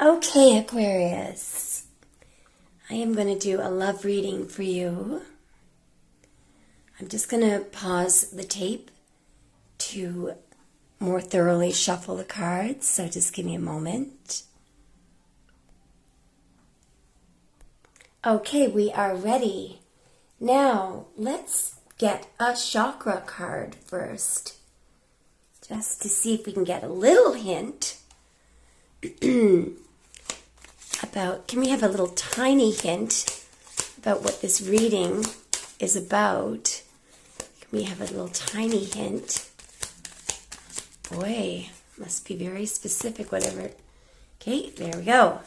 Okay, Aquarius, I am going to do a love reading for you. I'm just going to pause the tape to more thoroughly shuffle the cards, so just give me a moment. Okay, we are ready. Now, let's get a chakra card first, just to see if we can get a little hint about, can we have a little tiny hint about what this reading is about? Can we have a little tiny hint? Boy, must be very specific, whatever. Okay, there we go.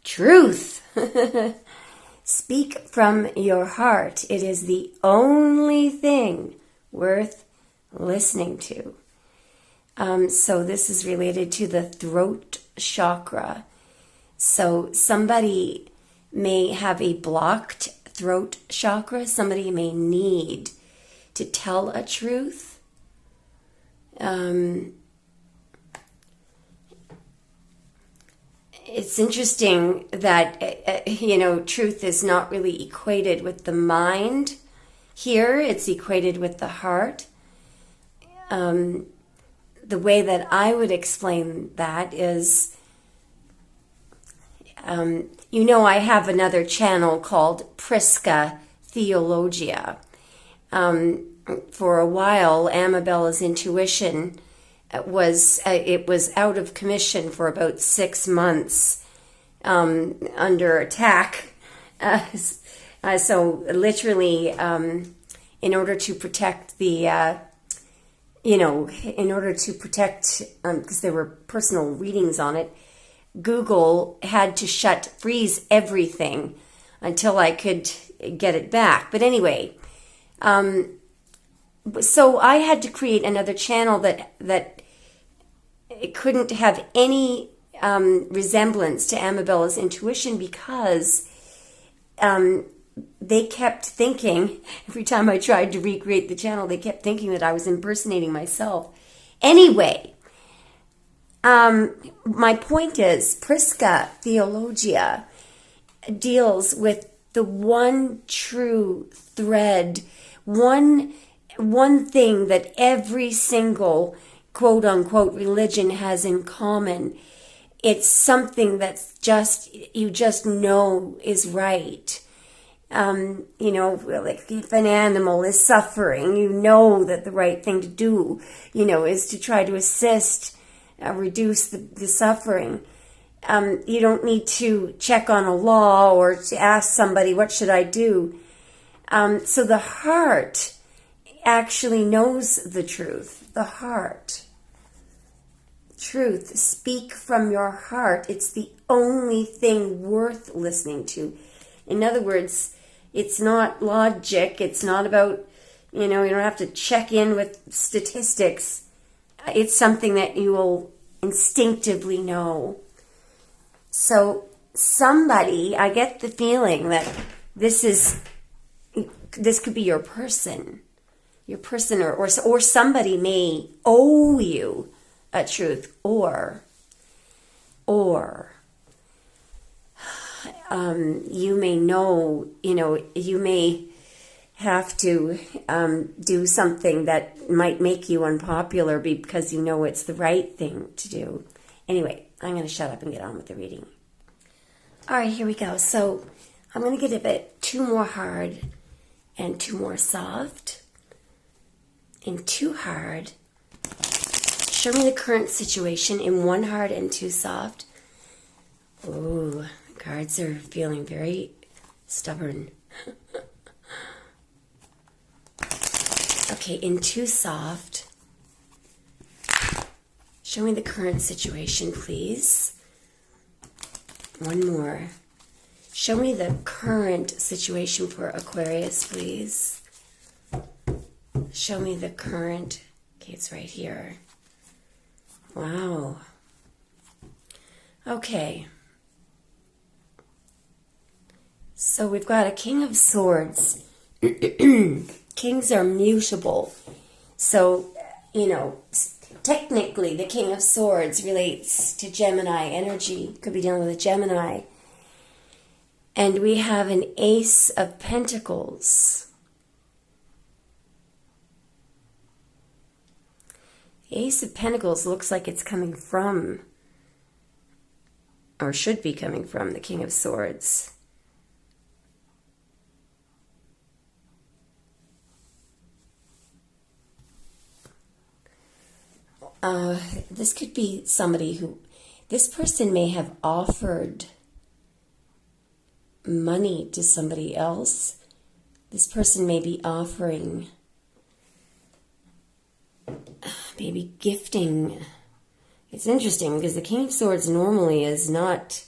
Truth. Speak from your heart. It is the only thing worth listening to. So this is related to the throat chakra. So somebody may have a blocked throat chakra. Somebody may need to tell a truth. It's interesting that, truth is not really equated with the mind. Here, it's equated with the heart. The way that I would explain that is, I have another channel called Prisca Theologia. For a while, Amabella's intuition was out of commission for about 6 months, under attack. So literally, in order to protect the because there were personal readings on it, Google had to freeze everything until I could get it back. But anyway, so I had to create another channel that it couldn't have any resemblance to Amabella's intuition, because they kept thinking, every time I tried to recreate the channel, they kept thinking that I was impersonating myself. Anyway, my point is, Prisca Theologia deals with the one true thread, one thing that every single quote-unquote religion has in common. It's something that's you just know is right. Like if an animal is suffering, you know that the right thing to do, is to try to assist, reduce the suffering. You don't need to check on a law or to ask somebody, what should I do? So the heart actually knows the truth. The heart. Truth. Speak from your heart. It's the only thing worth listening to. In other words, it's not logic. It's not about, you don't have to check in with statistics. It's something that you will instinctively know. So somebody, I get the feeling that this could be your person. Your person or somebody may owe you a truth, or you may know, you may have to do something that might make you unpopular because it's the right thing to do. Anyway, I'm going to shut up and get on with the reading. All right, here we go. So I'm going to give it 2 more hard and 2 more soft. In 2 hard, show me the current situation. In 1 hard and 2 soft. Ooh, cards are feeling very stubborn. Okay, in 2 soft, show me the current situation, please. 1 more. Show me the current situation for Aquarius, please. Show me the current. Okay, it's right here. Wow. Okay. So we've got a King of Swords. Kings are mutable. So, technically, the King of Swords relates to Gemini energy. Could be dealing with a Gemini. And we have an Ace of Pentacles. The Ace of Pentacles looks like it's coming from, or should be coming from, the King of Swords. This could be somebody who, this person may have offered money to somebody else. This person may be offering, maybe gifting. It's interesting because the King of Swords normally is not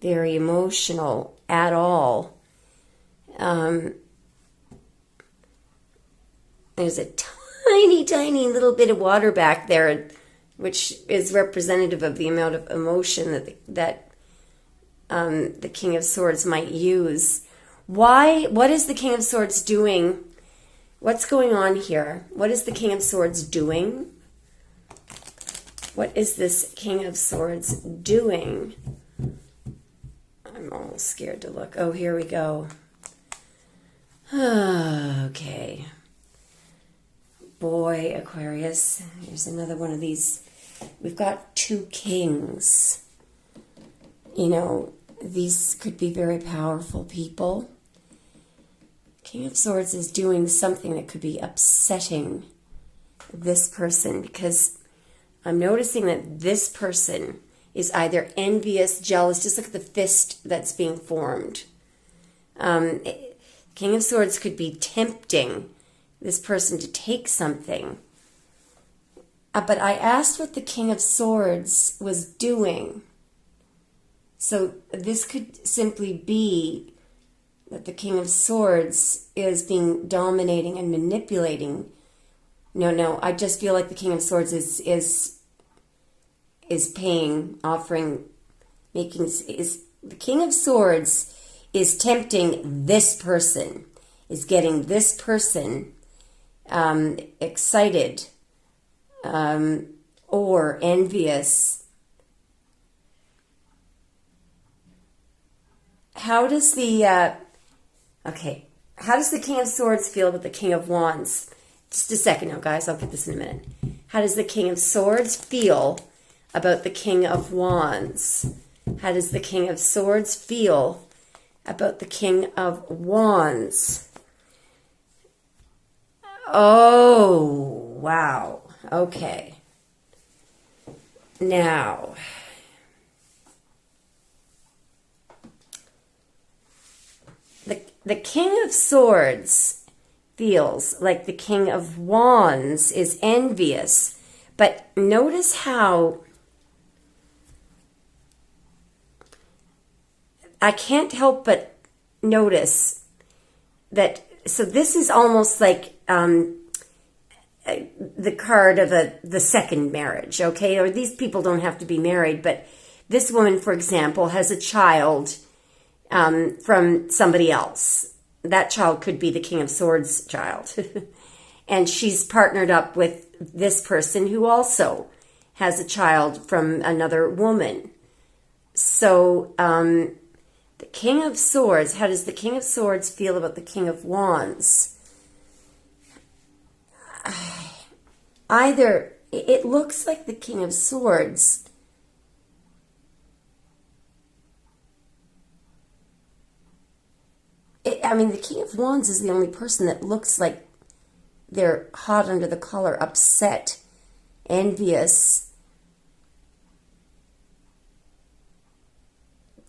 very emotional at all. There's a tiny little bit of water back there, which is representative of the amount of emotion that the King of Swords might use. Why? What is the King of Swords doing? What's going on here? What is the King of Swords doing? What is this King of Swords doing? I'm almost scared to look. Oh, here we go. Okay. Boy, Aquarius. Here's another one of these. We've got two kings. You know, these could be very powerful people. King of Swords is doing something that could be upsetting this person, because I'm noticing that this person is either envious, jealous. Just look at the fist that's being formed. King of Swords could be tempting this person to take something. But I asked what the King of Swords was doing. So this could simply be that the King of Swords is being dominating and manipulating. No, I just feel like the King of Swords is paying, offering, the King of Swords is tempting this person, is getting this person excited or envious. How does the King of Swords feel about the King of Wands? Just a second now, guys. I'll get this in a minute. How does the King of Swords feel about the King of Wands? How does the King of Swords feel about the King of Wands? Oh, wow. Okay. Now, the King of Swords feels like the King of Wands is envious. But notice how I can't help but notice that. So this is almost like the card of the second marriage, okay? Or these people don't have to be married, but this woman, for example, has a child from somebody else. That child could be the King of Swords child. And she's partnered up with this person who also has a child from another woman. So the King of Swords, how does the King of Swords feel about the King of Wands? Either, it looks like the King of Swords the King of Wands is the only person that looks like they're hot under the collar, upset, envious,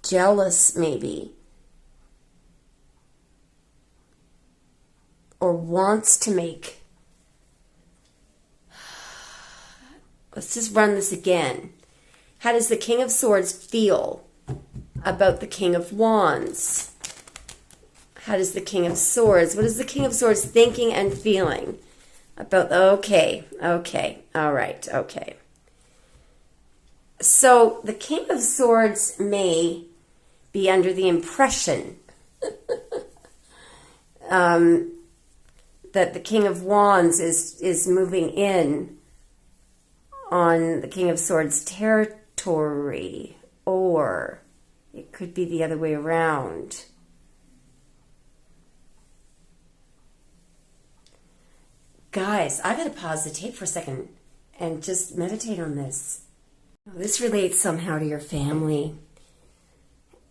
jealous maybe, or wants to make. Let's just run this again. How does the King of Swords feel about the King of Wands? How does the King of Swords, what is the King of Swords thinking and feeling about, okay, all right, okay. So the King of Swords may be under the impression that the King of Wands is moving in on the King of Swords territory, or it could be the other way around. Guys, I gotta pause the tape for a second and just meditate on this. This relates somehow to your family.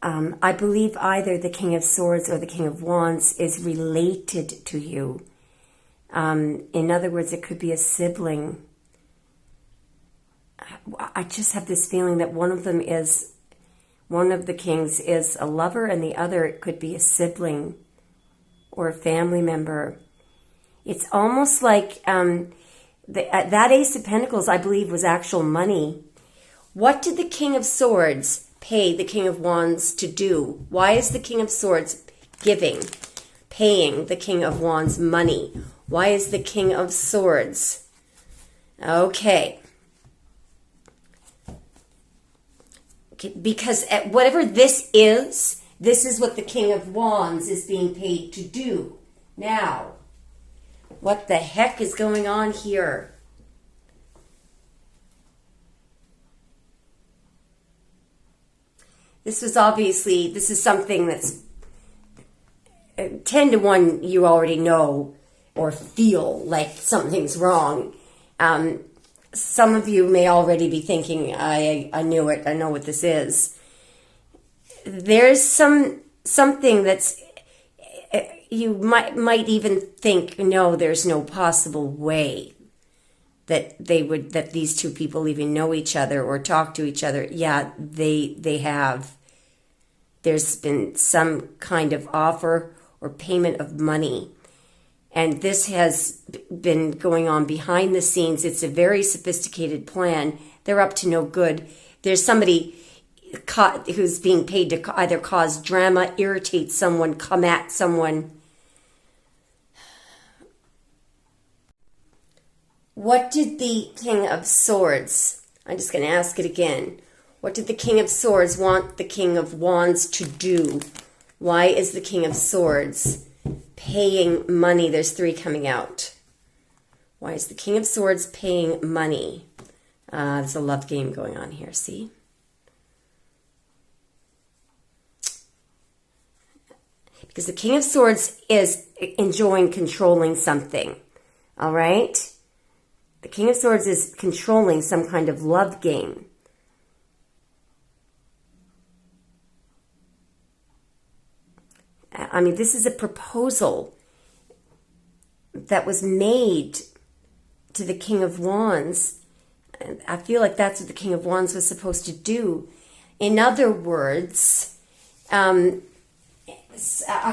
I believe either the King of Swords or the King of Wands is related to you. In other words, it could be a sibling. I just have this feeling that one of the kings is a lover, and the other could be a sibling or a family member. It's almost like that Ace of Pentacles, I believe, was actual money. What did the King of Swords pay the King of Wands to do? Why is the King of Swords paying the King of Wands money? Why is the King of Swords? Okay. Because whatever this is what the King of Wands is being paid to do. Now, what the heck is going on here? This is something that's 10 to 1 you already know or feel like something's wrong. Some of you may already be thinking, I knew it, I know what this is. There's something that's, you might even think, no, there's no possible way that these two people even know each other or talk to each other. Yeah, they have. There's been some kind of offer or payment of money. And this has been going on behind the scenes. It's a very sophisticated plan. They're up to no good. There's somebody who's being paid to either cause drama, irritate someone, come at someone. What did the King of Swords, I'm just going to ask it again. What did the King of Swords want the King of Wands to do? Why is the King of Swords paying money? There's 3 coming out. Why is the King of Swords paying money? There's a love game going on here, see? Because the King of Swords is enjoying controlling something, all right? The King of Swords is controlling some kind of love game. I mean, this is a proposal that was made to the King of Wands. I feel like that's what the King of Wands was supposed to do. In other words, I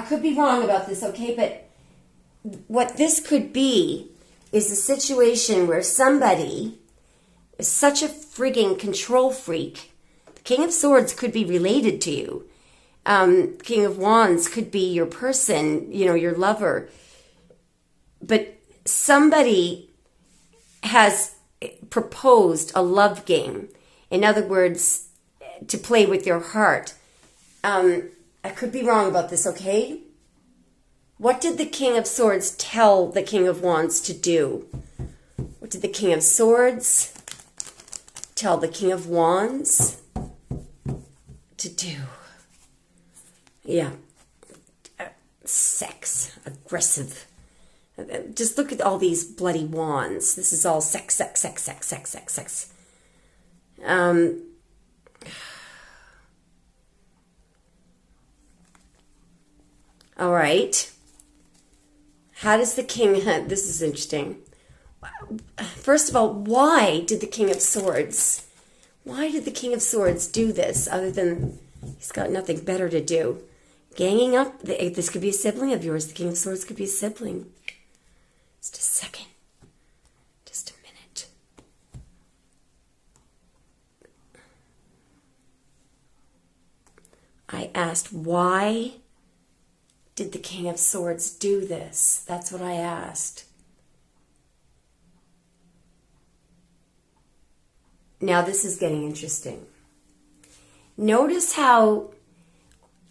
could be wrong about this, okay? But what this could be is a situation where somebody is such a frigging control freak. The King of Swords could be related to you. King of Wands could be your person, your lover. But somebody has proposed a love game. In other words, to play with your heart. I could be wrong about this, okay? What did the King of Swords tell the King of Wands to do? What did the King of Swords tell the King of Wands to do? Yeah. Sex. Aggressive. Just look at all these bloody wands. This is all sex, sex, sex, sex, sex, sex, sex. All right. How does the king... This is interesting. First of all, why did the King of Swords... Why did the King of Swords do this other than he's got nothing better to do? Ganging up. This could be a sibling of yours. The King of Swords could be a sibling. Just a second. Just a minute. I asked, why did the King of Swords do this? That's what I asked. Now this is getting interesting. Notice how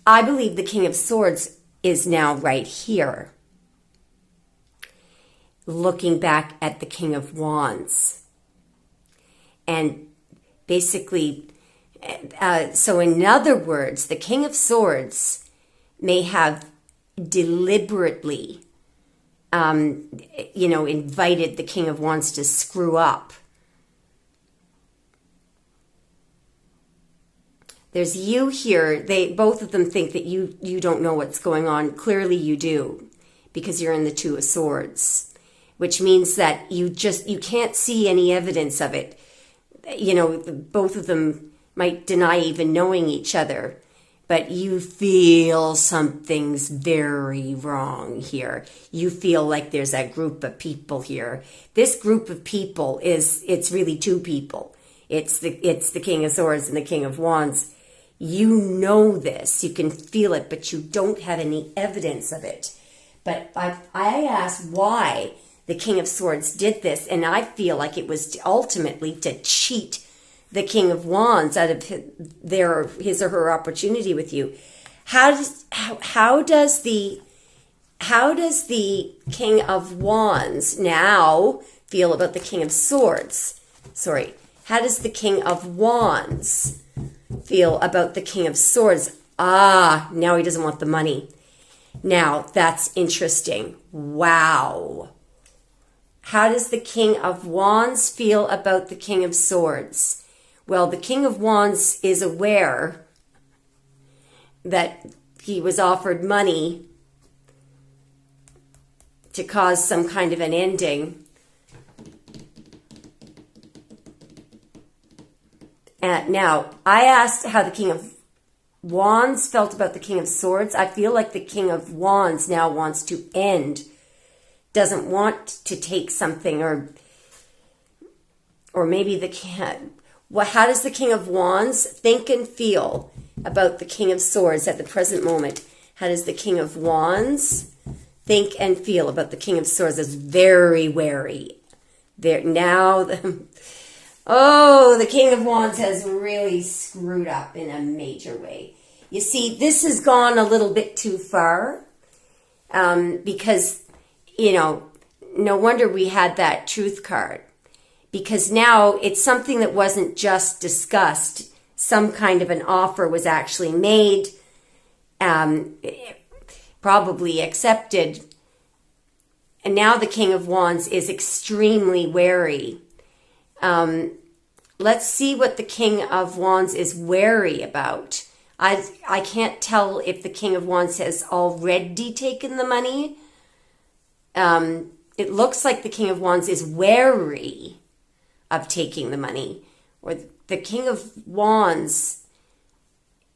I believe the King of Swords is now right here, looking back at the King of Wands. and basically, so in other words, the King of Swords may have deliberately, invited the King of Wands to screw up. There's you here. Both of them think that you don't know what's going on. Clearly you do, because you're in the Two of Swords, which means that you can't see any evidence of it. Both of them might deny even knowing each other, but you feel something's very wrong here. You feel like there's a group of people here. This group of people it's really two people. It's the King of Swords and the King of Wands. You know this, you can feel it, but you don't have any evidence of it. But I asked why the King of Swords did this, and I feel like it was ultimately to cheat the King of Wands out of his or her opportunity with you. How does the King of Wands now feel about the King of Swords? Sorry, how does the King of Wands feel about the King of Swords? Now he doesn't want the money. Now that's interesting. Wow. How does the King of Wands feel about the King of Swords? Well, the King of Wands is aware that he was offered money to cause some kind of an ending. Now, I asked how the King of Wands felt about the King of Swords. I feel like the King of Wands now wants to end, doesn't want to take something, or maybe how does the King of Wands think and feel about the King of Swords at the present moment? How does the King of Wands think and feel about the King of Swords? Is very wary. The King of Wands has really screwed up in a major way. You see, this has gone a little bit too far, because, no wonder we had that Truth card, because now it's something that wasn't just discussed. Some kind of an offer was actually made, probably accepted, and now the King of Wands is extremely wary. Let's see what the King of Wands is wary about. I can't tell if the King of Wands has already taken the money. It looks like the King of Wands is wary of taking the money. Or the King of Wands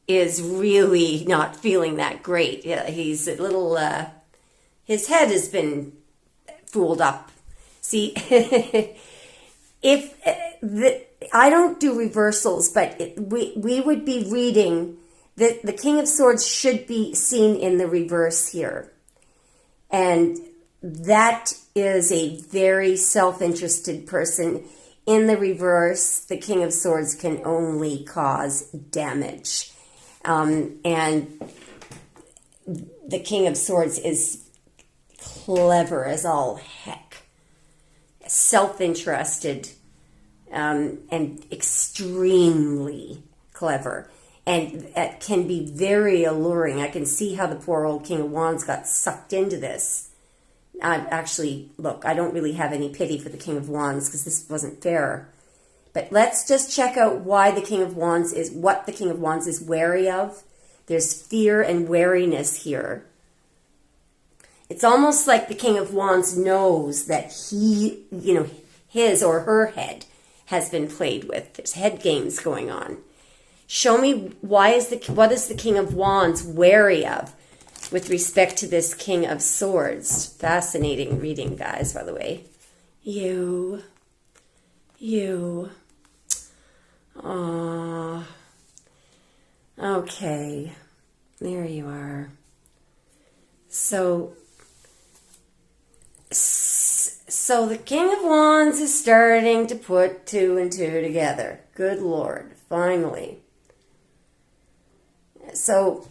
is really not feeling that great. He's a little, his head has been fooled up. See, I don't do reversals, but we would be reading that the King of Swords should be seen in the reverse here. And that is a very self-interested person. In the reverse, the King of Swords can only cause damage. And the King of Swords is clever as all heck. Self-interested, and extremely clever. And that can be very alluring. I can see how the poor old King of Wands got sucked into this. Look, I don't really have any pity for the King of Wands because this wasn't fair. But let's just check out what the King of Wands is wary of. There's fear and wariness here. It's almost like the King of Wands knows that his or her head has been played with. There's head games going on. Show me what is the King of Wands wary of with respect to this King of Swords. Fascinating reading, guys, by the way. You. Aww. Okay. There you are. So the King of Wands is starting to put two and two together. Good Lord, finally. So,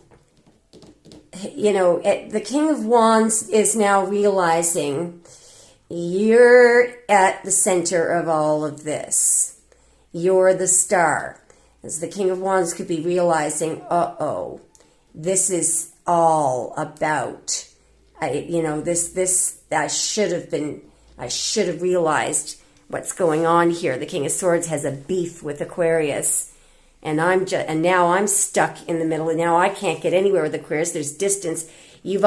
the King of Wands is now realizing you're at the center of all of this. You're the star. As the King of Wands could be realizing, uh-oh, this is all about, I should have realized what's going on here. The King of Swords has a beef with Aquarius, and now I'm stuck in the middle, and now I can't get anywhere with Aquarius. There's distance. You've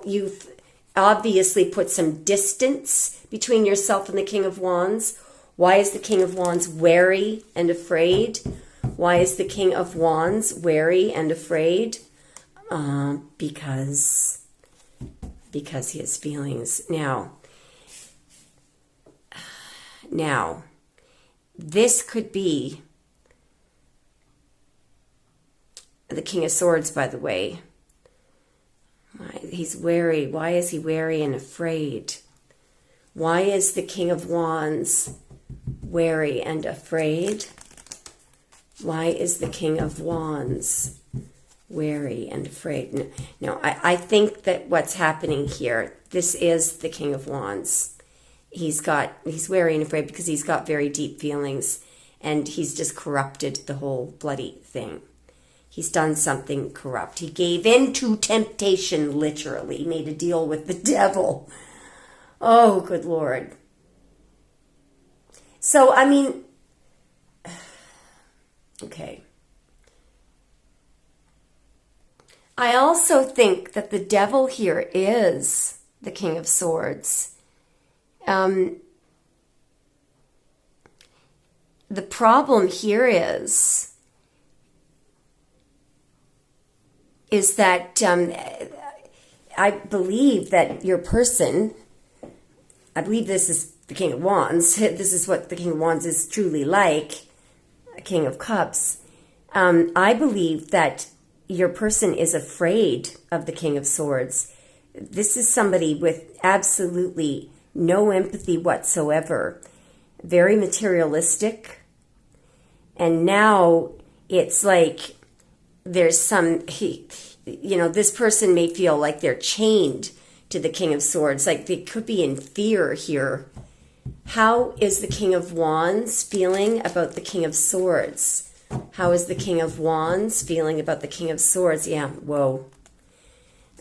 you've obviously put some distance between yourself and the King of Wands. Why is the King of Wands wary and afraid? Why is the King of Wands wary and afraid? Because he has feelings. Now, this could be the King of Swords, by the way. He's wary. Why is he wary and afraid? Why is the King of Wands wary and afraid? Why is the King of Wands wary and afraid? No, I think that what's happening here, this is the King of Wands. He's wary and afraid because he's got very deep feelings, and he's just corrupted the whole bloody thing. He's done something corrupt. He gave in to temptation, literally. He made a deal with the devil. Oh, good Lord. So, okay. I also think that the devil here is the King of Swords. The problem here is that I believe that your person, I believe this is the King of Wands. This is what the King of Wands is truly like, a King of Cups. I believe that your person is afraid of the King of Swords. This is somebody with absolutely no empathy whatsoever, very materialistic. And now it's like there's this person may feel like they're chained to the King of Swords, like they could be in fear here. How is the King of Wands feeling about the King of Swords? How is the King of Wands feeling about the King of Swords? Yeah, whoa.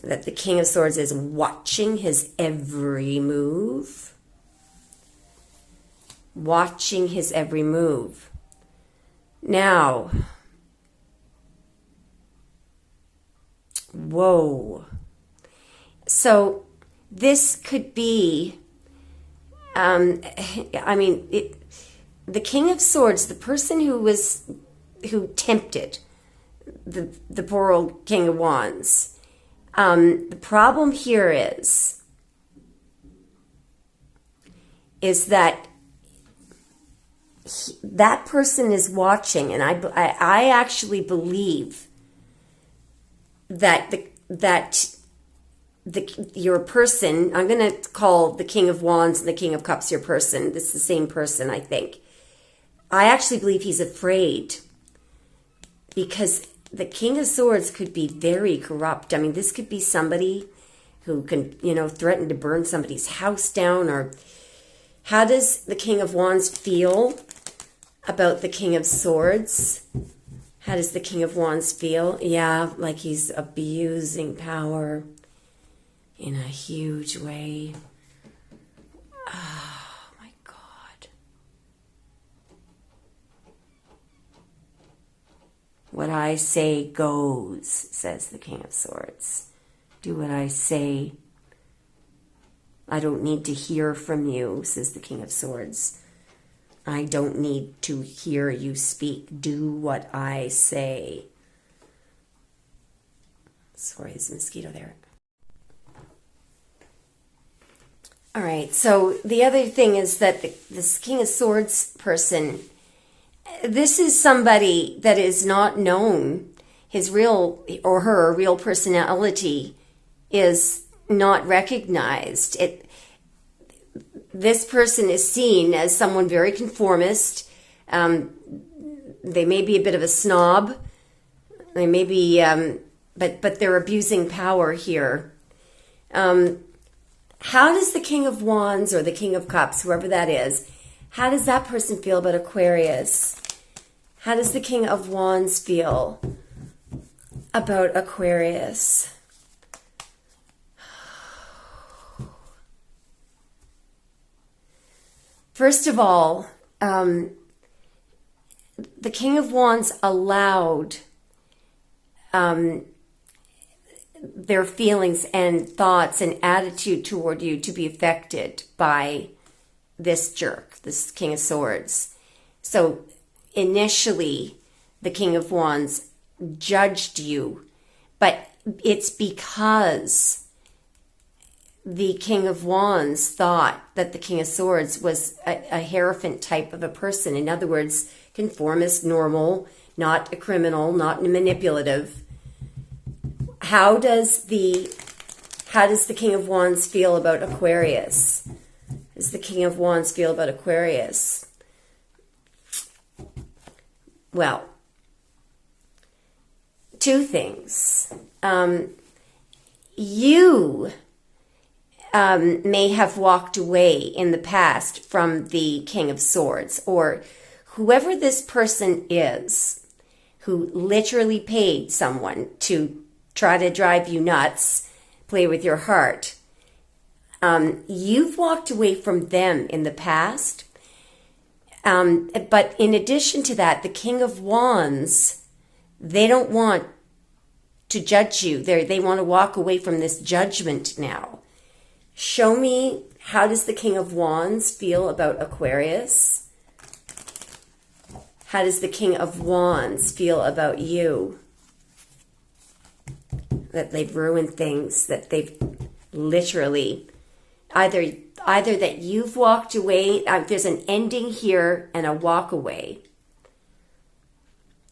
That the King of Swords is watching his every move. Watching his every move. Now, whoa. So this could be, the King of Swords, the person who tempted the poor old King of Wands. The problem here is that that person is watching, and I actually believe that your person, I'm going to call the King of Wands and the King of Cups your person. This is the same person, I think. I actually believe he's afraid because the King of Swords could be very corrupt. This could be somebody who can, threaten to burn somebody's house down. Or how does the King of Wands feel about the King of Swords? How does the King of Wands feel? Yeah, like he's abusing power in a huge way. Oh, my God. What I say goes, says the King of Swords. Do what I say. I don't need to hear from you, says the King of Swords. I don't need to hear you speak. Do what I say. Sorry, there's a mosquito there. All right, so the other thing is that this King of Swords person, this is somebody that is not known. His real, or her real personality is not recognized. This person is seen as someone very conformist. They may be a bit of a snob. They may be, but they're abusing power here. How does the King of Wands or the King of Cups, whoever that is, How does that person feel about Aquarius? How does the King of Wands feel about Aquarius? First of all, the King of Wands allowed their feelings and thoughts and attitude toward you to be affected by this jerk, this King of Swords. So initially, the King of Wands judged you, but it's because the King of Wands thought that the King of Swords was a hierophant type of a person. In other words, conformist, normal, not a criminal, not manipulative. How does the King of Wands feel about Aquarius? How does the King of Wands feel about Aquarius? Well, two things. You may have walked away in the past from the King of Swords, or whoever this person is who literally paid someone to try to drive you nuts, play with your heart. You've walked away from them in the past. But in addition to that, the King of Wands, they don't want to judge you. They want to walk away from this judgment now. Show me, how does the King of Wands feel about Aquarius? How does the King of Wands feel about you? That they've ruined things, that they've literally either that you've walked away, there's an ending here and a walk away.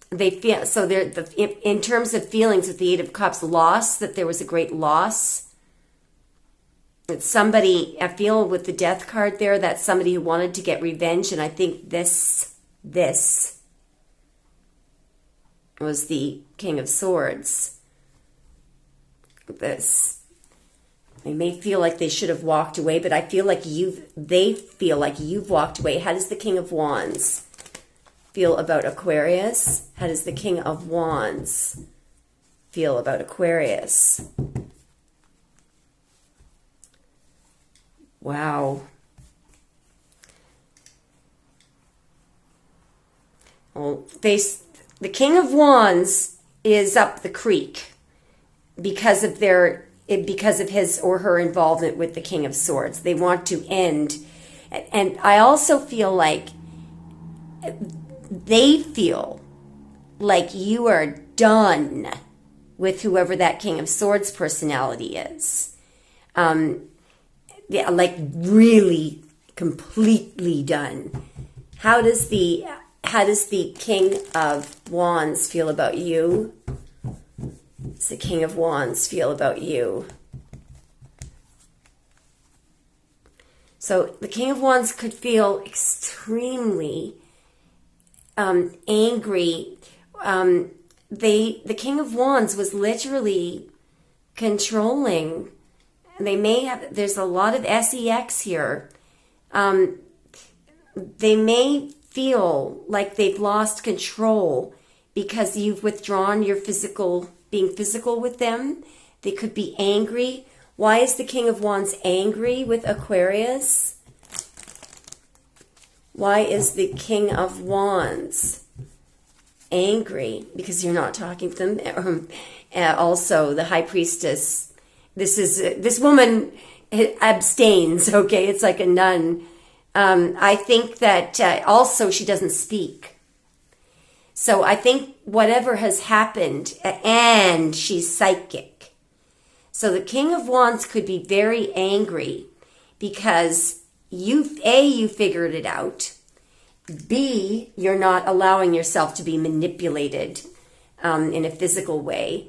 They feel, so they're, in terms of feelings with the Eight of Cups, loss, that there was a great loss. That somebody, I feel with the Death card there, that's somebody who wanted to get revenge, and I think this was the King of Swords. They may feel like they should have walked away, but I feel like they feel like you've walked away. How does the King of Wands feel about Aquarius? How does the King of Wands feel about Aquarius? Wow. Well, the King of Wands is up the creek because of his or her involvement with the King of Swords. They want to end. And I also feel like they feel like you are done with whoever that King of Swords personality is. Yeah, like really completely done. How does the King of Wands feel about you? Does the King of Wands feel about you? So the King of Wands could feel extremely angry. The King of Wands was literally controlling. They may have, there's a lot of sex here. They may feel like they've lost control because you've withdrawn your being physical with them. They could be angry. Why is the King of Wands angry with Aquarius? Why is the King of Wands angry? Because you're not talking to them. Also, the High Priestess. This woman abstains, okay? It's like a nun. I think that also she doesn't speak. So I think whatever has happened, and she's psychic. So the King of Wands could be very angry because you figured it out. B, you're not allowing yourself to be manipulated in a physical way.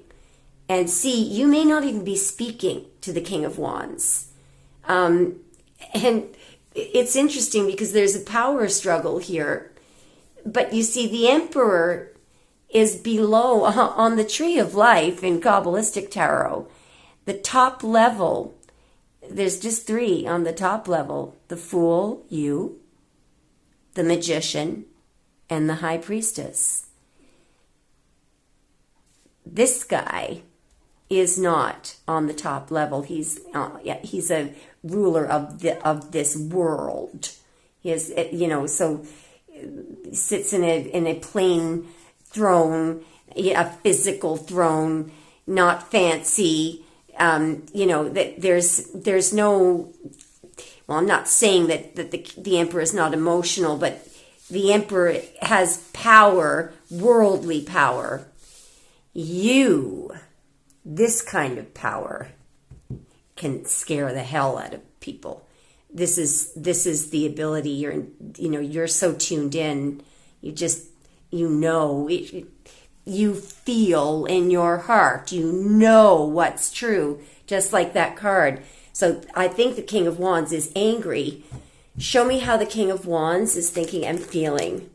And C, you may not even be speaking to the King of Wands. And it's interesting because there's a power struggle here. But you see, the Emperor is below on the Tree of Life in Kabbalistic Tarot. The top level, there's just 3 on the top level. The Fool, you. the magician, and the high priestess. This guy is not on the top level. He's a ruler of this world. He is, so sits in a plain throne, a physical throne, not fancy. That there's no. Well, I'm not saying that the emperor is not emotional, but the emperor has power, worldly power. This kind of power can scare the hell out of people. This is the ability. You're so tuned in. You feel in your heart. You know what's true, just like that card. So I think the King of Wands is angry. Show me how the King of Wands is thinking and feeling.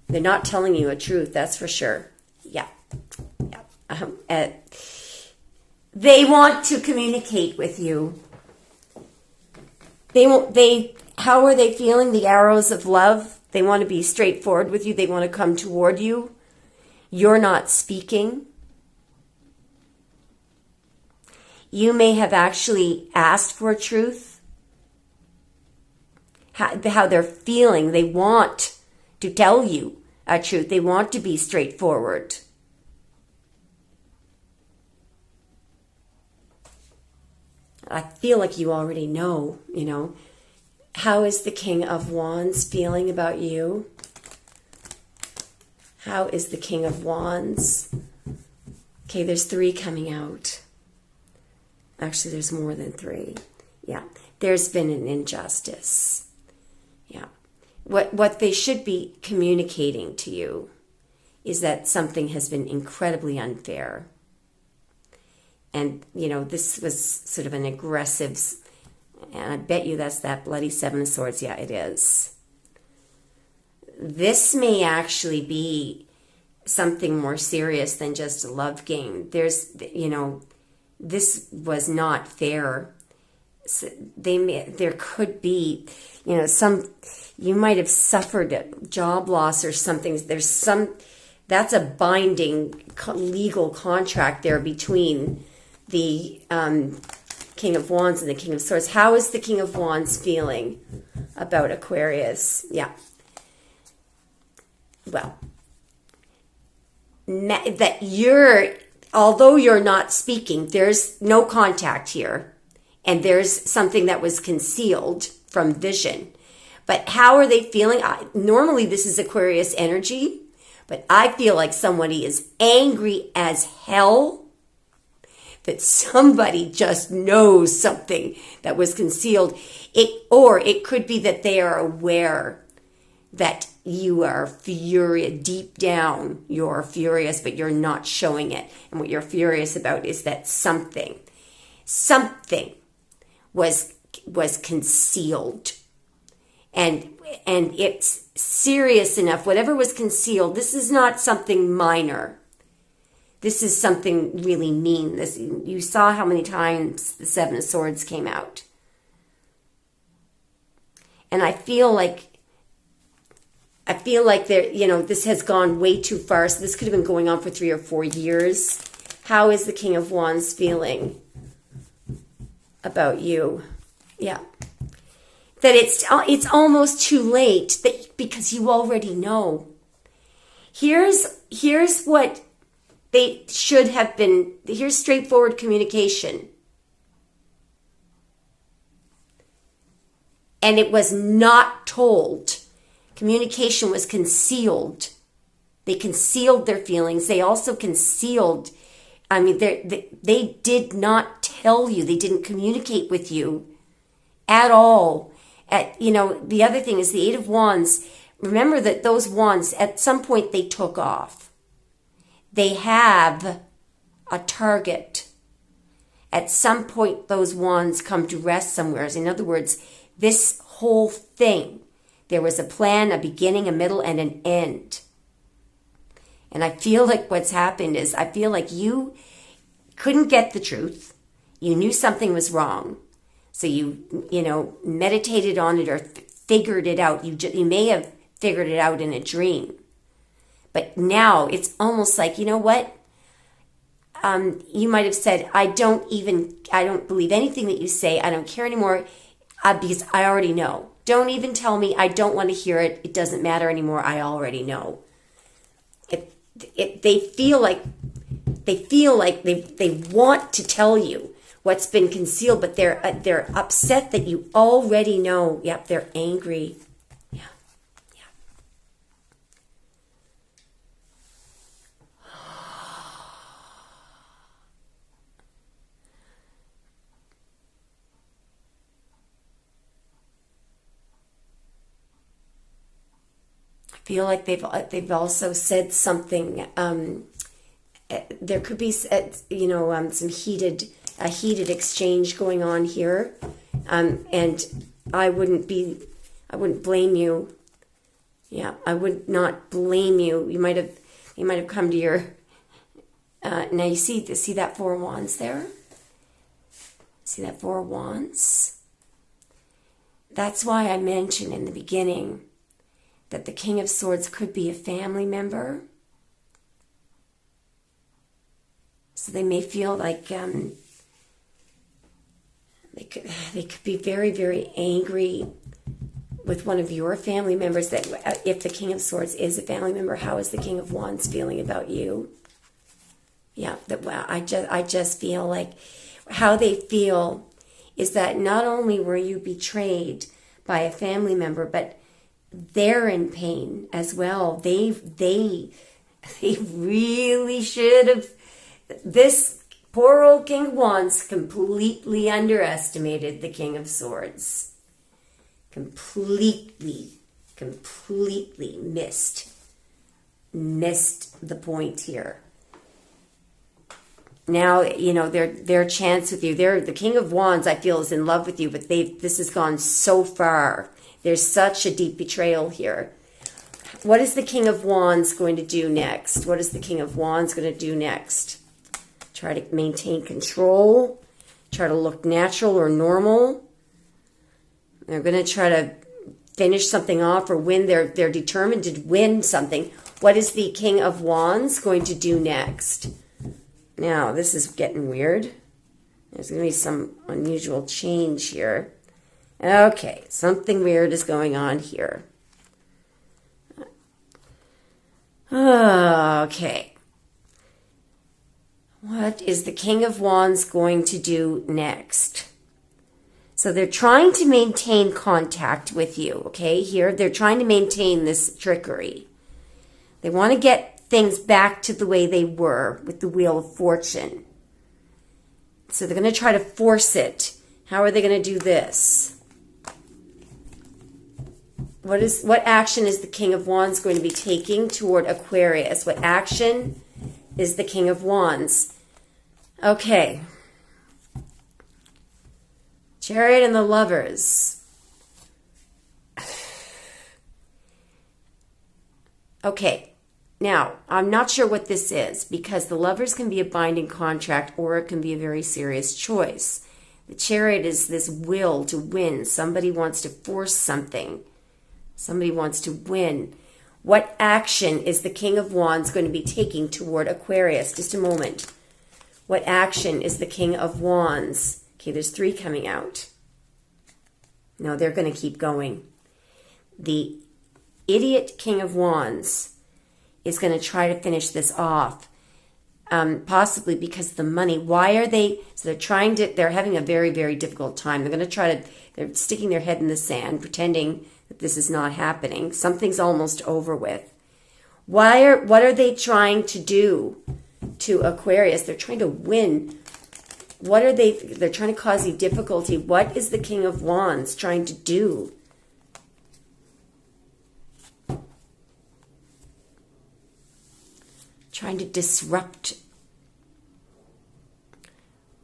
They're not telling you a truth, that's for sure. Yeah. They want to communicate with you. How are they feeling? The arrows of love. They want to be straightforward with you. They want to come toward you. You're not speaking. You may have actually asked for truth. How they're feeling. They want to tell you a truth. They want to be straightforward. I feel like you already know, How is the King of Wands feeling about you? How is the King of Wands? Okay, there's 3 coming out. Actually, there's more than 3. Yeah, there's been an injustice. Yeah. What they should be communicating to you is that something has been incredibly unfair. And, this was sort of an aggressive, and I bet you that's that bloody 7 of Swords. Yeah, it is. This may actually be something more serious than just a love game. This was not fair. So there could be, you might have suffered a job loss or something. That's a binding legal contract there between the King of Wands and the King of Swords. How is the King of Wands feeling about Aquarius? Yeah. Well, although you're not speaking, there's no contact here. And there's something that was concealed from vision. But how are they feeling? Normally this is Aquarius energy, but I feel like somebody is angry as hell that somebody just knows something that was concealed. Or it could be that they are aware that you are furious. Deep down, you're furious, but you're not showing it. And what you're furious about is that something was concealed. And it's serious enough. Whatever was concealed, this is not something minor. This is something really mean. You saw how many times the 7 of Swords came out. And I feel like this has gone way too far. So this could have been going on for 3 or 4 years. How is the King of Wands feeling about you? Yeah. That it's almost too late because you already know. Here's what they should have been. Here's straightforward communication. And it was not told. Communication was concealed. They concealed their feelings. They also concealed, they did not tell you. They didn't communicate with you at all. The other thing is the 8 of Wands. Remember that those wands, at some point, they took off. They have a target. At some point, those wands come to rest somewhere. In other words, this whole thing, there was a plan, a beginning, a middle, and an end. And I feel like what's happened is, I feel like you couldn't get the truth. You knew something was wrong. So you meditated on it or figured it out. You may have figured it out in a dream. But now it's almost like, you know what? You might have said, I don't believe anything that you say. I don't care anymore because I already know. Don't even tell me. I don't want to hear it. It doesn't matter anymore. I already know. They feel like they want to tell you what's been concealed, but they're upset that you already know. Yep, they're angry. Yeah. I feel like they've also said something. There could be some heated exchange going on here, and I wouldn't blame you. Yeah, I would not blame you. You might have come to your. Now you see that Four of Wands there. See that Four of Wands. That's why I mentioned in the beginning that the King of Swords could be a family member. So they may feel like they could be very, very angry with one of your family members. That if the King of Swords is a family member, how is the King of Wands feeling about you? Yeah, I just feel like how they feel is that not only were you betrayed by a family member, but they're in pain as well. They really should have. This poor old King of Wands completely underestimated the King of Swords. Completely missed the point here. Now, their chance with you. The King of Wands, I feel, is in love with you, but this has gone so far. There's such a deep betrayal here. What is the King of Wands going to do next? What is the King of Wands going to do next? Try to maintain control. Try to look natural or normal. They're going to try to finish something off or win. They're determined to win something. What is the King of Wands going to do next? Now, this is getting weird. There's going to be some unusual change here. Okay, something weird is going on here. Okay. What is the King of Wands going to do next? So they're trying to maintain contact with you, okay? Here, they're trying to maintain this trickery. They want to get things back to the way they were with the Wheel of Fortune. So they're going to try to force it. How are they going to do this? What action is the King of Wands going to be taking toward Aquarius? What action is the King of Wands? Okay. Chariot and the Lovers. Okay. Now, I'm not sure what this is because the Lovers can be a binding contract or it can be a very serious choice. The Chariot is this will to win. Somebody wants to force something. Somebody wants to win. What action is the King of Wands going to be taking toward Aquarius? Just a moment. What action is the King of Wands? Okay, there's 3 coming out. No, they're going to keep going. The idiot King of Wands is going to try to finish this off. Possibly because of the money. Why are they? So they're having a very, very difficult time. They're sticking their head in the sand, pretending that this is not happening. Something's almost over with. What are they trying to do to Aquarius? They're trying to win. They're trying to cause you difficulty. What is the King of Wands trying to do? Trying to disrupt.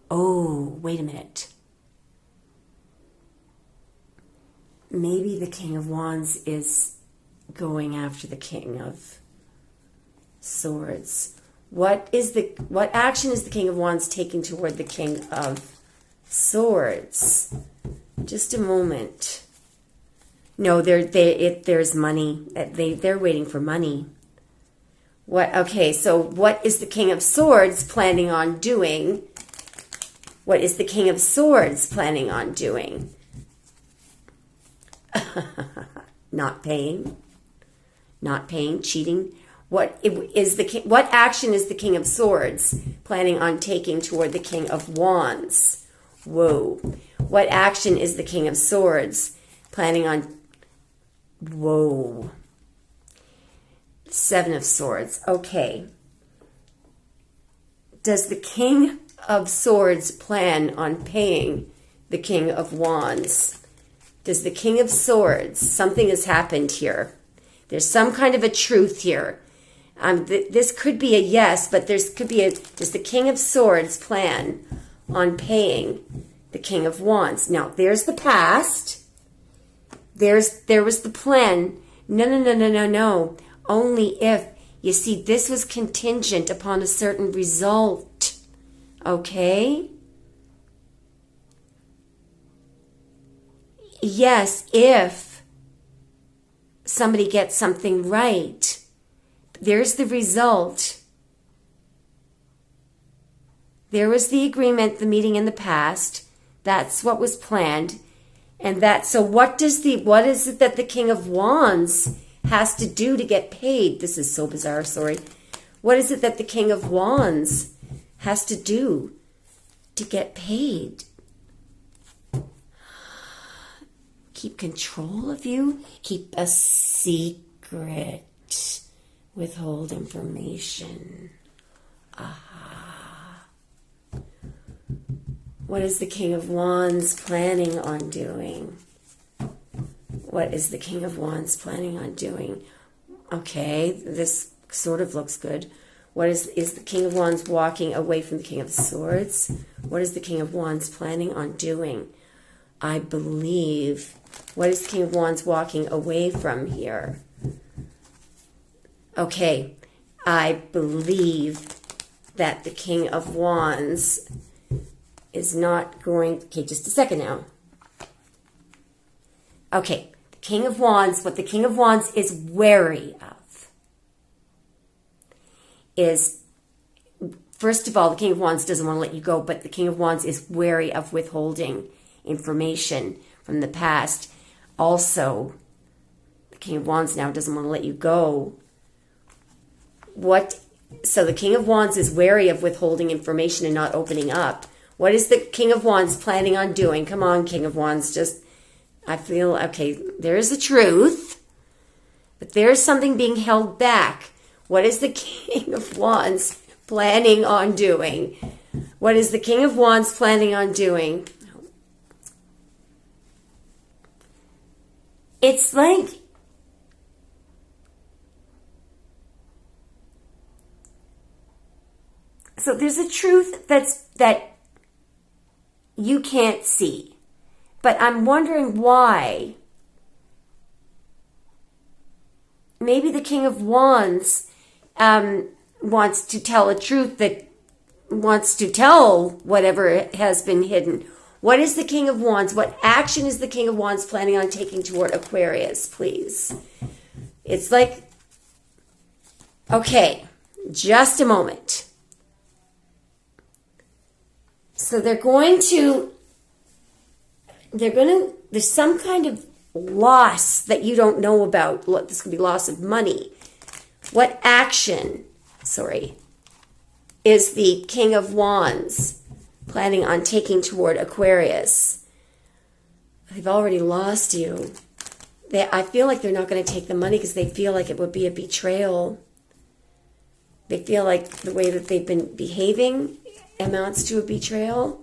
Oh, wait a minute. Maybe the King of Wands is going after the King of Swords. What action is the King of Wands taking toward the King of Swords? Just a moment. No, there's money. They're waiting for money. Okay, so what is the King of Swords planning on doing? What is the King of Swords planning on doing? Not paying, cheating. What action is the King of Swords planning on taking toward the King of Wands? Whoa. What action is the King of Swords planning on? Whoa. Seven of Swords. Okay. Does the King of Swords plan on paying the King of Wands? Does the King of Swords, something has happened here. There's some kind of a truth here. This could be a yes, but does the King of Swords plan on paying the King of Wands? Now, there's the past. There was the plan. No. Only if, you see, this was contingent upon a certain result. Okay? Yes, if somebody gets something right. There's the result. There was the agreement, the meeting in the past. That's what was planned. So what is it that the King of Wands has to do to get paid? This is so bizarre, sorry. What is it that the King of Wands has to do to get paid? Keep control of you? Keep a secret? Withhold information? Aha. What is the King of Wands planning on doing? What is the King of Wands planning on doing? Okay, this sort of looks good. What is the King of Wands walking away from the King of Swords? What is the King of Wands planning on doing? I believe. What is the King of Wands walking away from here? Okay, I believe that the King of Wands is not going... Okay, just a second now. Okay, the King of Wands, what the King of Wands is wary of is, first of all, the King of Wands doesn't want to let you go, but the King of Wands is wary of withholding information from the past. Also, the King of Wands now doesn't want to let you go. So the King of Wands is wary of withholding information and not opening up. What is the King of Wands planning on doing? Come on, King of Wands, I feel, okay, there is the truth, but there is something being held back. What is the King of Wands planning on doing? What is the King of Wands planning on doing? It's like... So there's a truth that you can't see. But I'm wondering why. Maybe the King of Wands wants to tell a truth that wants to tell whatever has been hidden. What is the King of Wands? What action is the King of Wands planning on taking toward Aquarius, please? It's like, okay, just a moment. So there's some kind of loss that you don't know about. This could be loss of money. What action, is the King of Wands planning on taking toward Aquarius? They've already lost you. I feel like they're not going to take the money because they feel like it would be a betrayal. They feel like the way that they've been behaving amounts to a betrayal.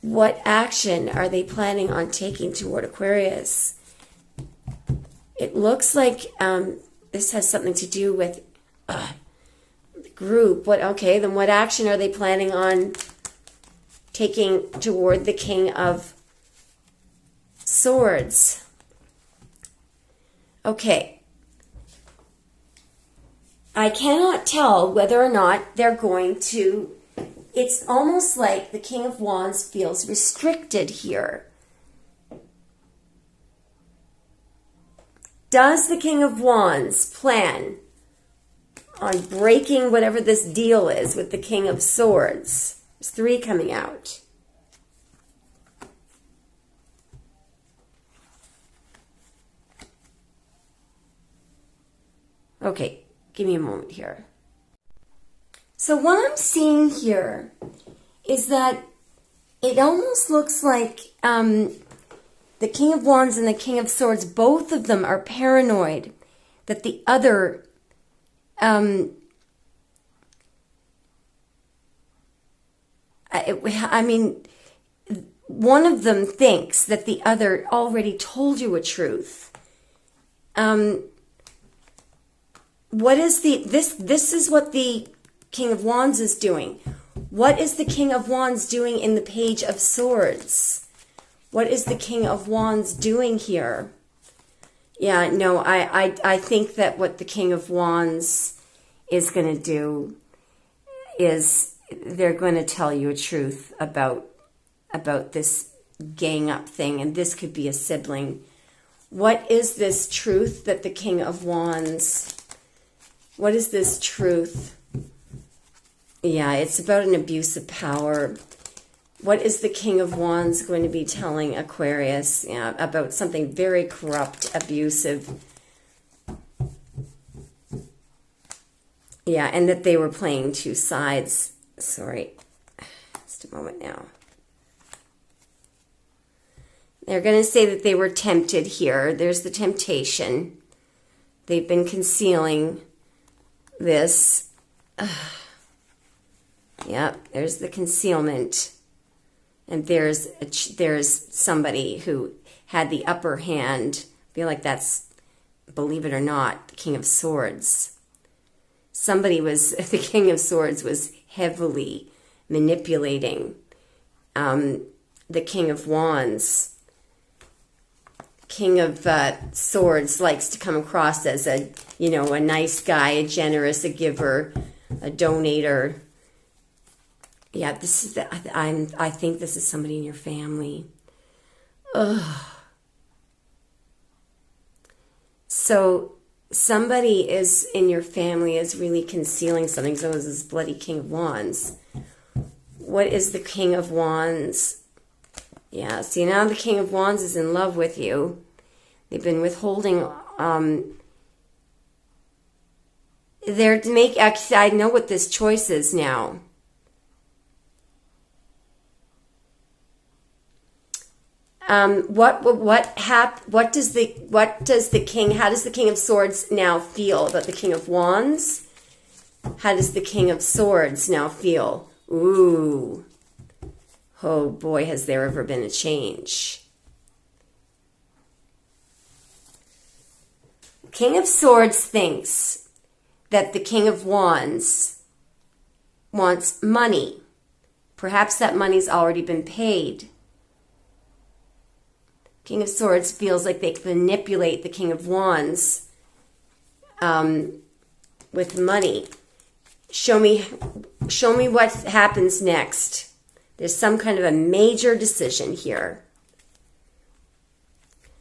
What action are they planning on taking toward Aquarius? It looks like this has something to do with the group. Then what action are they planning on taking toward the King of Swords? Okay. I cannot tell whether or not they're going to it's almost like the King of Wands feels restricted here. Does the King of Wands plan on breaking whatever this deal is with the King of Swords? There's 3 coming out. Okay, give me a moment here. So what I'm seeing here is that it almost looks like the King of Wands and the King of Swords, both of them are paranoid that the other one of them thinks that the other already told you a truth. What is this is what the King of Wands is doing. What is the King of Wands doing in the Page of Swords? What is the King of Wands doing here? Yeah, no, I think that what the King of Wands is going to do is they're going to tell you a truth about this gang up thing, and this could be a sibling. What is this truth that the King of Wands, what is this truth? Yeah, it's about an abuse of power. What is the King of Wands going to be telling Aquarius? Yeah, about something very corrupt, abusive. Yeah, and that they were playing 2 sides. Sorry, just a moment now. They're going to say that they were tempted here. There's the temptation. They've been concealing this. Yeah, there's the concealment. And there's somebody who had the upper hand. I feel like that's, believe it or not, the King of Swords. The King of Swords was heavily manipulating the King of Wands. King of Swords likes to come across as a nice guy, a generous, a giver, a donator. Yeah, this is I think this is somebody in your family. Ugh. So somebody is in your family is really concealing something. So is this bloody King of Wands. What is the King of Wands? Yeah, see, now the King of Wands is in love with you. They've been withholding. They're to make. Actually, I know what this choice is now. What does the King? How does the King of Swords now feel about the King of Wands? How does the King of Swords now feel? Ooh. Oh boy, has there ever been a change. King of Swords thinks that the King of Wands wants money. Perhaps that money's already been paid. King of Swords feels like they can manipulate the King of Wands with money. Show me what happens next. There's some kind of a major decision here.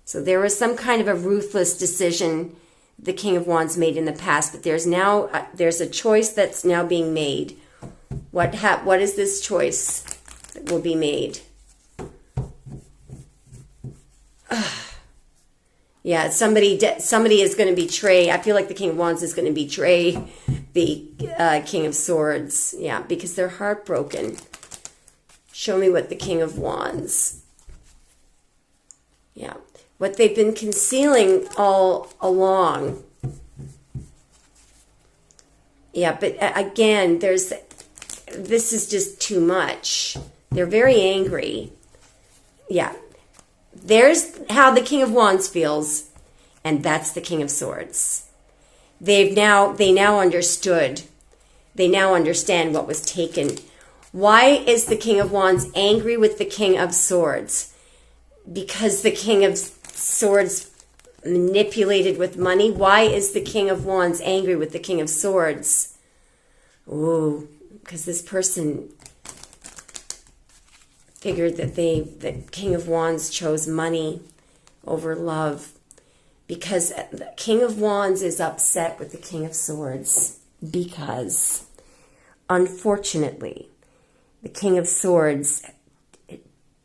So there was some kind of a ruthless decision the King of Wands made in the past, but there's a choice that's now being made. What is this choice that will be made? Yeah, somebody is going to betray. I feel like the King of Wands is going to betray the King of Swords. Yeah, because they're heartbroken. Show me what the King of Wands. Yeah, what they've been concealing all along. Yeah, but again, this is just too much. They're very angry. Yeah. There's how the King of Wands feels, and that's the King of Swords. They now understood. They now understand what was taken. Why is the King of Wands angry with the King of Swords? Because the King of Swords manipulated with money. Why is the King of Wands angry with the King of Swords? Ooh, because this person figured that the King of Wands chose money over love, because the King of Wands is upset with the King of Swords because, unfortunately, the King of Swords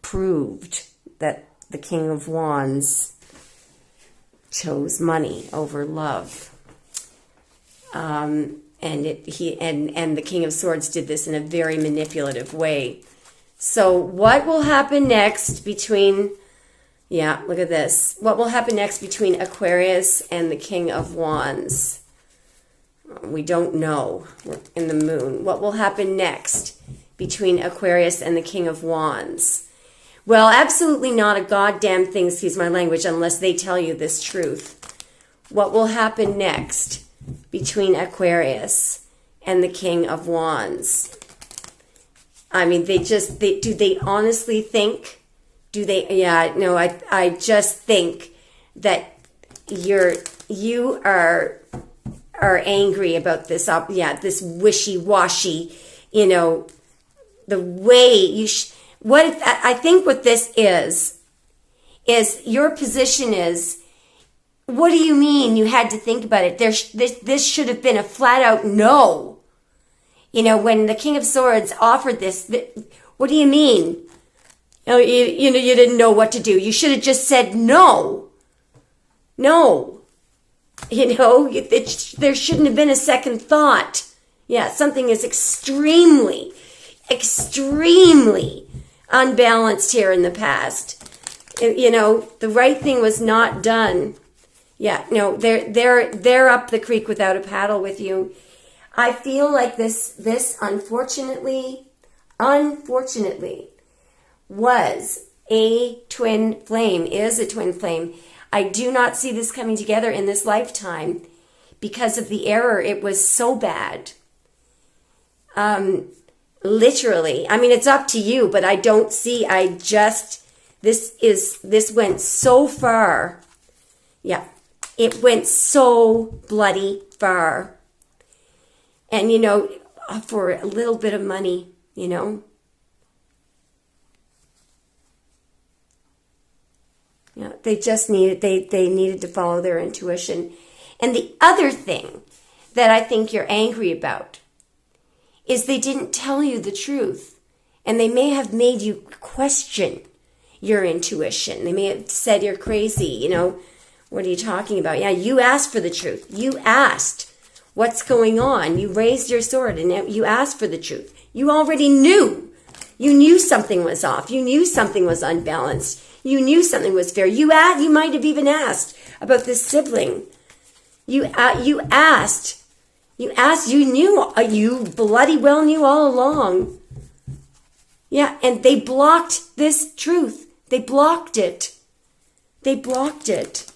proved that the King of Wands chose money over love. And the King of Swords did this in a very manipulative way. So what will happen next between, look at this. What will happen next between Aquarius and the King of Wands? We don't know. We're in the moon. What will happen next between Aquarius and the King of Wands? Well, absolutely not a goddamn thing, excuse my language, unless they tell you this truth. What will happen next between Aquarius and the King of Wands? I mean, do they honestly think? I just think that you are angry about this, this wishy-washy, the way I think what this is your position is, what do you mean you had to think about it? This should have been a flat-out no. When the King of Swords offered this, what do you mean? You didn't know what to do. You should have just said no. No. There shouldn't have been a second thought. Yeah, something is extremely, extremely unbalanced here in the past. The right thing was not done. Yeah, no, they're up the creek without a paddle with you. I feel like this unfortunately was a twin flame, is a twin flame. I do not see this coming together in this lifetime because of the error. It was so bad. Literally. I mean, it's up to you, but I don't see, this went so far. Yeah. It went so bloody far. And, for a little bit of money, Yeah, they just they needed to follow their intuition. And the other thing that I think you're angry about is they didn't tell you the truth. And they may have made you question your intuition. They may have said you're crazy, what are you talking about? Yeah, you asked for the truth. You asked what's going on. You raised your sword and you asked for the truth. You already knew. You knew something was off. You knew something was unbalanced. You knew something was fair. You might have even asked about this sibling. You asked. You knew. You bloody well knew all along. Yeah, and they blocked this truth. They blocked it. They blocked it.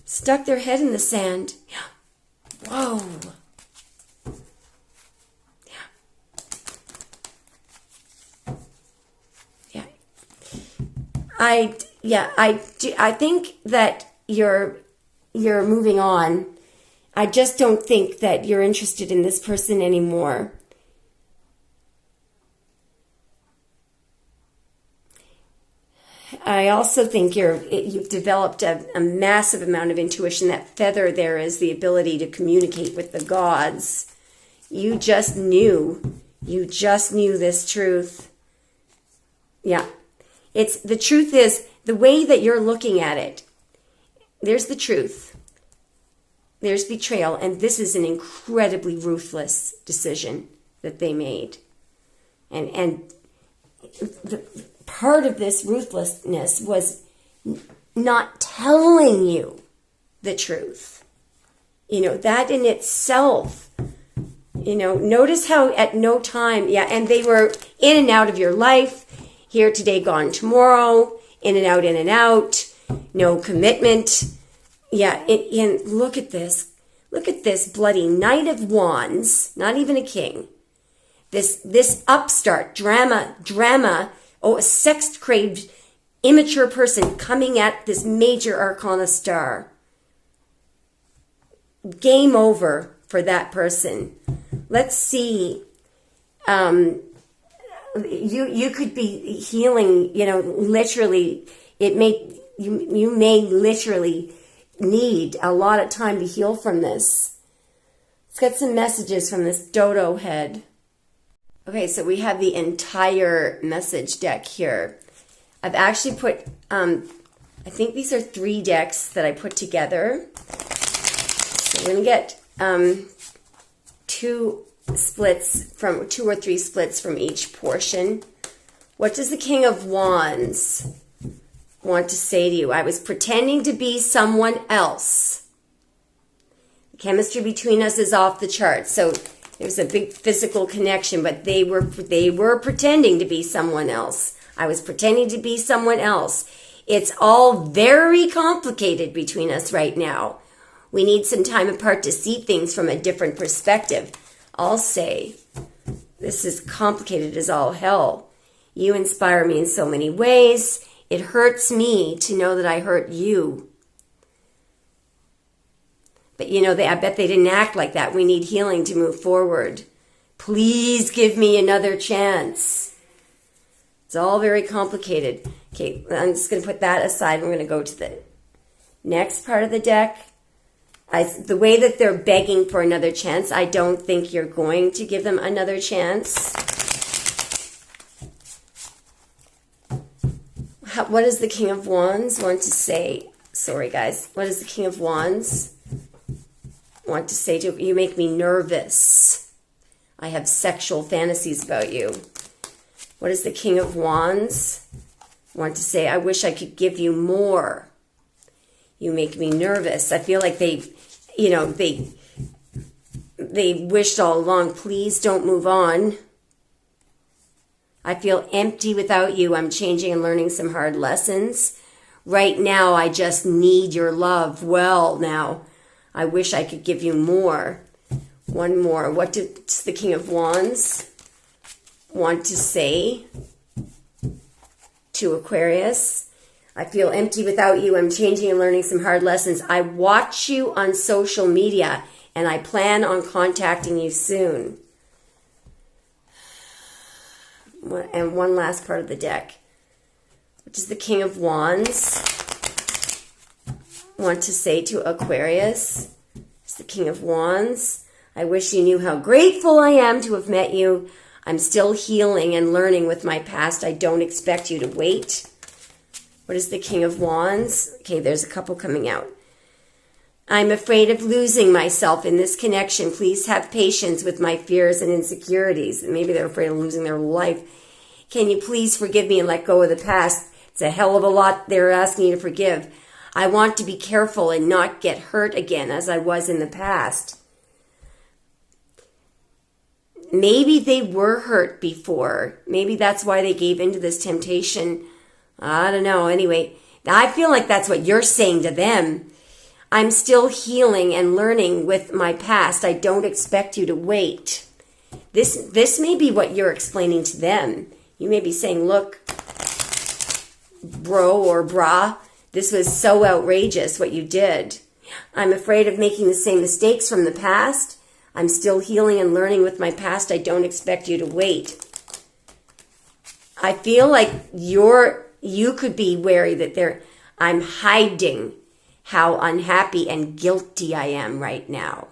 Stuck their head in the sand. Whoa. I think that you're moving on. I just don't think that you're interested in this person anymore. I also think you've developed a massive amount of intuition. That feather there is the ability to communicate with the gods. You just knew. You just knew this truth. Yeah. The truth is, the way that you're looking at it, there's the truth. There's betrayal, and this is an incredibly ruthless decision that they made. And part of this ruthlessness was not telling you the truth. That in itself, notice how at no time, and they were in and out of your life, here today, gone tomorrow, in and out, no commitment. Yeah, and look at this. Look at this bloody Knight of Wands, not even a king. This upstart, drama, a sex-craved, immature person coming at this major arcana star. Game over for that person. Let's see. you could be healing, literally. You may literally need a lot of time to heal from this. Let's get some messages from this dodo head. Okay, so we have the entire message deck here. I've actually put, I think these are 3 decks that I put together. So we're going to get 2 or 3 splits from each portion. What does the King of Wands want to say to you? I was pretending to be someone else. The chemistry between us is off the charts. So there's a big physical connection, but they were pretending to be someone else. I was pretending to be someone else. It's all very complicated between us right now. We need some time apart to see things from a different perspective. I'll say, this is complicated as all hell. You inspire me in so many ways. It hurts me to know that I hurt you. But I bet they didn't act like that. We need healing to move forward. Please give me another chance. It's all very complicated. Okay, I'm just going to put that aside. We're going to go to the next part of the deck. The way that they're begging for another chance, I don't think you're going to give them another chance. What does the King of Wands want to say? Sorry, guys. What does the King of Wands want to say to you? You make me nervous. I have sexual fantasies about you. What does the King of Wands want to say? I wish I could give you more. You make me nervous. I feel like they wished all along, please don't move on. I feel empty without you. I'm changing and learning some hard lessons. Right now, I just need your love. Well, now, I wish I could give you more. One more. What does the King of Wands want to say to Aquarius? I feel empty without you. I'm changing and learning some hard lessons. I watch you on social media, and I plan on contacting you soon. And one last part of the deck. What does the King of Wands want to say to Aquarius? It's the King of Wands. I wish you knew how grateful I am to have met you. I'm still healing and learning with my past. I don't expect you to wait. What is the King of Wands? Okay, there's a couple coming out. I'm afraid of losing myself in this connection. Please have patience with my fears and insecurities. Maybe they're afraid of losing their life. Can you please forgive me and let go of the past? It's a hell of a lot they're asking you to forgive. I want to be careful and not get hurt again as I was in the past. Maybe they were hurt before. Maybe that's why they gave into this temptation. I don't know. Anyway, I feel like that's what you're saying to them. I'm still healing and learning with my past. I don't expect you to wait. This may be what you're explaining to them. You may be saying, look, bro or brah, this was so outrageous what you did. I'm afraid of making the same mistakes from the past. I'm still healing and learning with my past. I don't expect you to wait. I feel like you could be wary that I'm hiding how unhappy and guilty I am right now.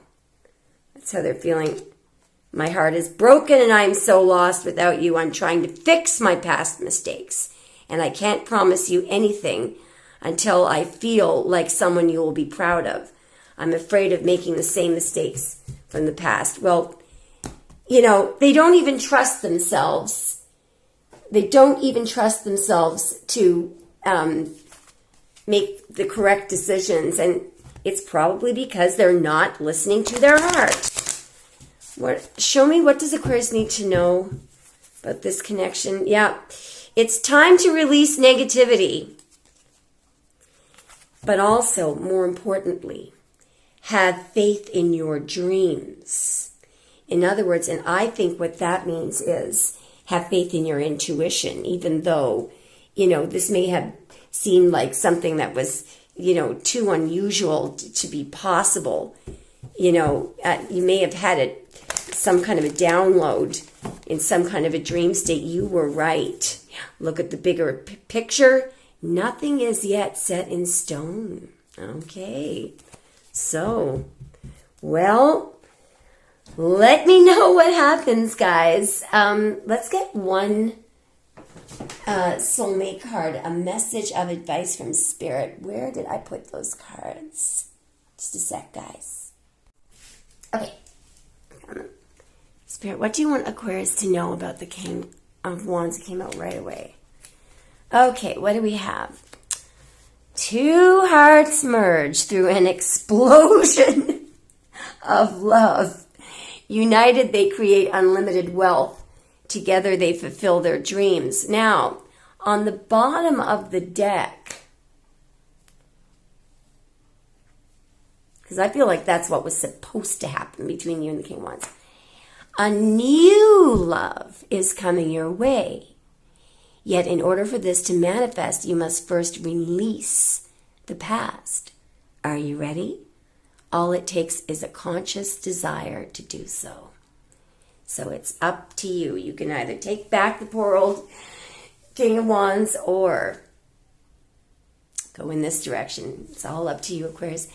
That's how they're feeling. My heart is broken and I'm so lost without you. I'm trying to fix my past mistakes. And I can't promise you anything until I feel like someone you will be proud of. I'm afraid of making the same mistakes from the past. Well, they don't even trust themselves. They don't even trust themselves to make the correct decisions. And it's probably because they're not listening to their heart. Show me, what does Aquarius need to know about this connection? Yeah, it's time to release negativity. But also, more importantly, have faith in your dreams. In other words, and I think what that means is have faith in your intuition, even though, this may have seemed like something that was, too unusual to be possible. You may have had it some kind of a download in some kind of a dream state. You were right. Look at the bigger picture. Nothing is yet set in stone. Okay. So, well, let me know what happens, guys. Let's get one soulmate card. A message of advice from Spirit. Where did I put those cards? Just a sec, guys. Okay. Spirit, what do you want Aquarius to know about the King of Wands? It came out right away. Okay, what do we have? 2 hearts merge through an explosion of love. United, they create unlimited wealth. Together, they fulfill their dreams. Now, on the bottom of the deck, because I feel like that's what was supposed to happen between you and the King of Wands. A new love is coming your way. Yet in order for this to manifest, you must first release the past. Are you ready? All it takes is a conscious desire to do so. So it's up to you. You can either take back the poor old King of Wands or go in this direction. It's all up to you, Aquarius.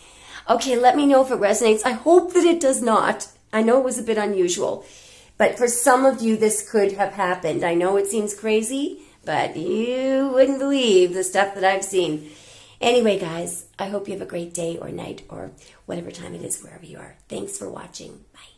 Okay, let me know if it resonates. I hope that it does not. I know it was a bit unusual, but for some of you, this could have happened. I know it seems crazy, but you wouldn't believe the stuff that I've seen. Anyway, guys, I hope you have a great day or night or whatever time it is, wherever you are. Thanks for watching. Bye.